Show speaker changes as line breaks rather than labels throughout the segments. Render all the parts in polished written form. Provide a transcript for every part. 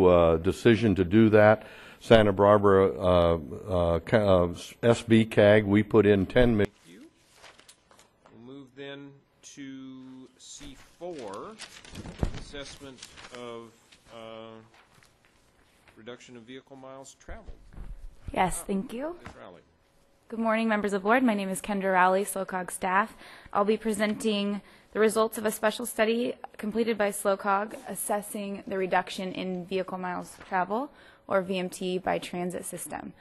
a decision to do that. Santa Barbara SBCAG, we put in 10 million.
Thank you. We'll move then to C4, assessment of reduction of vehicle miles traveled.
Yes, thank you.
Ms. Rowley.
Good morning, members of the board. My name is Kendra Rowley, SLOCOG staff. I'll be presenting the results of a special study completed by SLOCOG assessing the reduction in vehicle miles travel, or VMT, by transit system.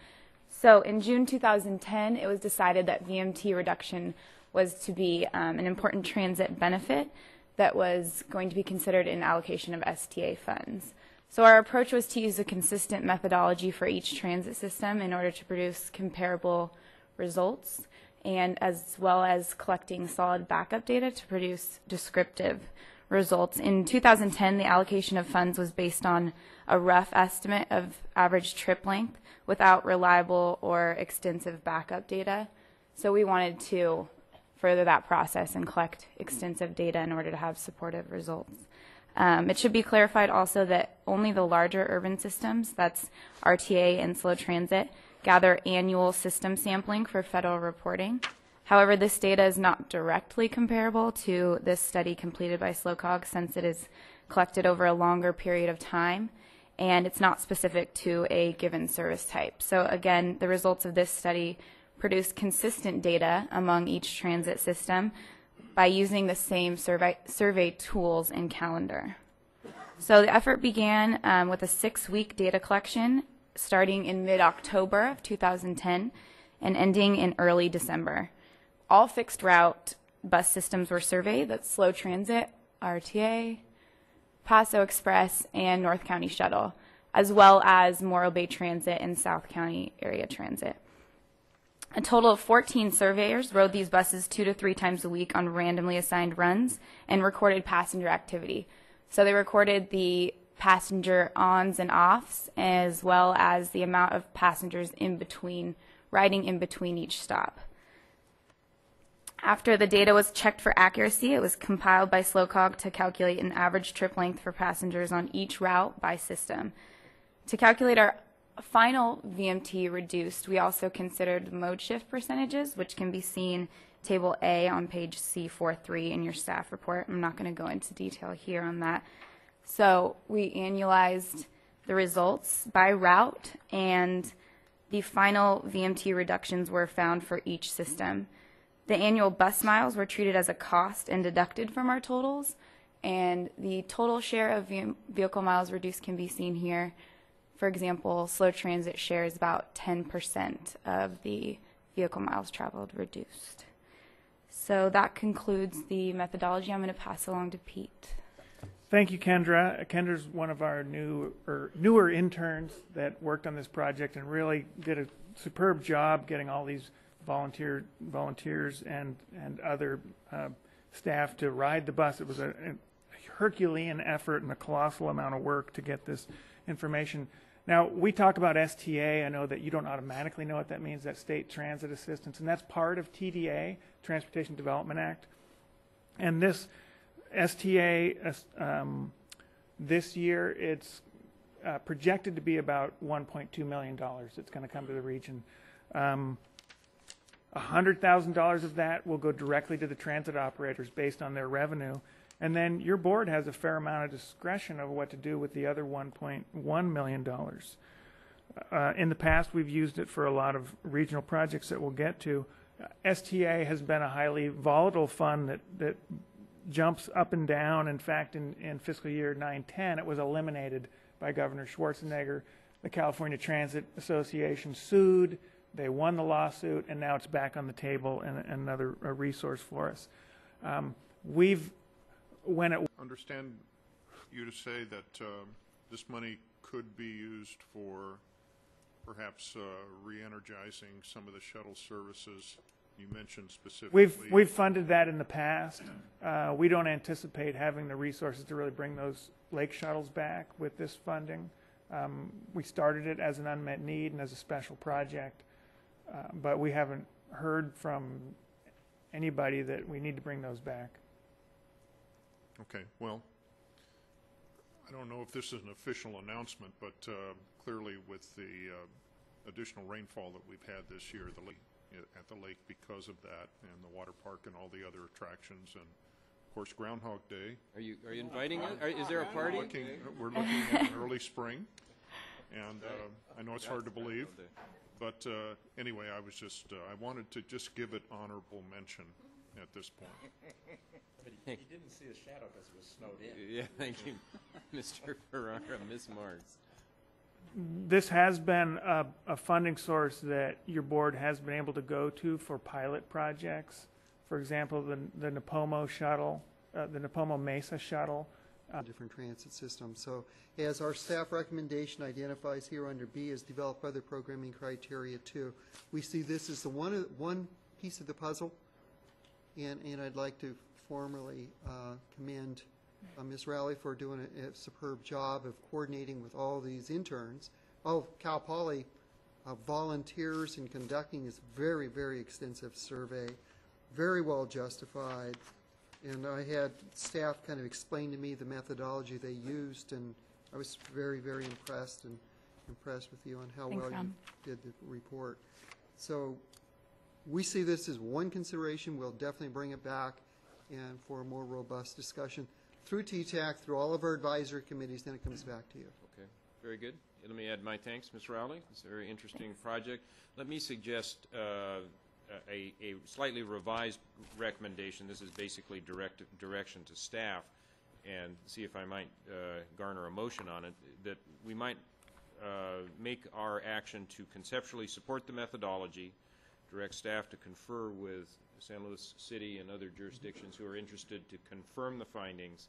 So in June 2010, it was decided that VMT reduction was to be an important transit benefit that was going to be considered in allocation of STA funds. So our approach was to use a consistent methodology for each transit system in order to produce comparable results, and as well as collecting solid backup data to produce descriptive results. In 2010, the allocation of funds was based on a rough estimate of average trip length without reliable or extensive backup data. So we wanted to further that process and collect extensive data in order to have supportive results. It should be clarified also that only the larger urban systems, that's RTA and slow transit, gather annual system sampling for federal reporting. However, this data is not directly comparable to this study completed by SLOCOG since it is collected over a longer period of time, and it's not specific to a given service type. So again, the results of this study produced consistent data among each transit system by using the same survey tools and calendar. So the effort began with a 6-week data collection starting in mid-October of 2010 and ending in early December. All fixed route bus systems were surveyed. That's Slow Transit, RTA, Paso Express, and North County Shuttle, as well as Morro Bay Transit and South County Area Transit. A total of 14 surveyors rode these buses 2 to 3 times a week on randomly assigned runs and recorded passenger activity. So they recorded the passenger ons and offs, as well as the amount of passengers in between, riding in between each stop. After the data was checked for accuracy, it was compiled by SLOCOG to calculate an average trip length for passengers on each route by system. To calculate our final VMT reduced, we also considered mode shift percentages, which can be seen Table A on page C43 in your staff report. I'm not going to go into detail here on that. So we annualized the results by route, and the final VMT reductions were found for each system. The annual bus miles were treated as a cost and deducted from our totals, and the total share of vehicle miles reduced can be seen here. For example, slow transit shares about 10% of the vehicle miles traveled reduced. So that concludes the methodology. I'm going to pass along to Pete.
Thank you, Kendra. Kendra's one of our newer interns that worked on this project and really did a superb job getting all these volunteers and other staff to ride the bus. It was a Herculean effort and a colossal amount of work to get this information. Now, we talk about STA. I know that you don't automatically know what that means, that State Transit Assistance, and that's part of TDA, Transportation Development Act. And this STA, this year, it's projected to be about $1.2 million. It's going to come to the region. $100,000 of that will go directly to the transit operators based on their revenue. And then your board has a fair amount of discretion over what to do with the other $1.1 million. In the past, we've used it for a lot of regional projects that we'll get to. STA has been a highly volatile fund that jumps up and down. In fact, in fiscal year 9-10, it was eliminated by Governor Schwarzenegger. The California Transit Association sued. They won the lawsuit, and now it's back on the table and another resource for us.
Understand you to say that this money could be used for perhaps re-energizing some of the shuttle services you mentioned specifically.
We've funded that in the past. We don't anticipate having the resources to really bring those lake shuttles back with this funding. We started it as an unmet need and as a special project, but we haven't heard from anybody that we need to bring those back.
Okay, well, I don't know if this is an official announcement, but clearly with the additional rainfall that we've had this year at the lake because of that, and the water park and all the other attractions, and of course Groundhog Day.
Are you inviting us? Is there a party?
We're looking at early spring, and I know it's hard to believe, but anyway, I wanted to just give it honorable mention at this point.
But he didn't see a shadow because it was snowed in.
Yeah, thank you, Mr. Ferrara, Ms. Marks.
This has been a funding source that your board has been able to go to for pilot projects. For example, the Napomo shuttle, the Napomo Mesa shuttle.
Different transit systems. So as our staff recommendation identifies here under B, is develop other programming criteria too. We see this as the one piece of the puzzle, and I'd like to formally commend Ms. Rowley for doing a superb job of coordinating with all these interns. All of Cal Poly volunteers in conducting this very, very extensive survey, very well justified. And I had staff kind of explain to me the methodology they used, and I was very, very impressed with you on how
Thanks,
well
Ron.
you did the report. So we see this as one consideration. We'll definitely bring it back and for a more robust discussion through TTAC, through all of our advisory committees, then it comes back to you.
Okay, very good. Let me add my thanks, Ms. Rowley. It's a very interesting project. Let me suggest a slightly revised recommendation. This is basically direction to staff, and see if I might garner a motion on it, that we might make our action to conceptually support the methodology, direct staff to confer with San Luis City and other jurisdictions who are interested to confirm the findings,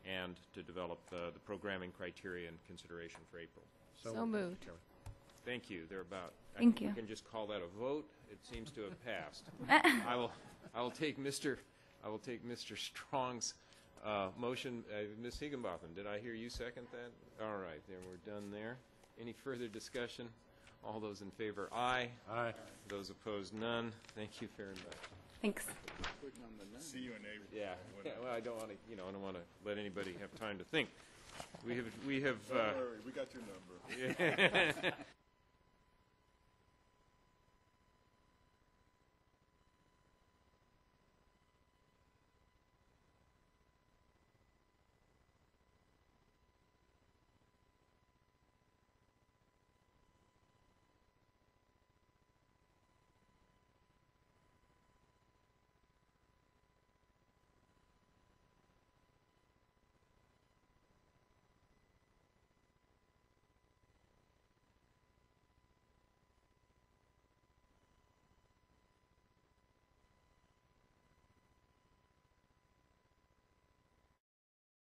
and to develop the programming criteria and consideration for April.
So moved.
Thank you. Thereabout.
Thank
I think
you.
we can just call that a vote. It seems to have passed. I will take Mr. Strong's motion. Ms. Higginbotham, did I hear you second that? All right, then we're done there. Any further discussion? All those in favor, aye.
Aye.
Those opposed, none. Thank you very much.
Thanks.
See you in April.
Yeah. Well, I don't want to, I don't want to let anybody have time to think. We have.
Don't worry, we got your number.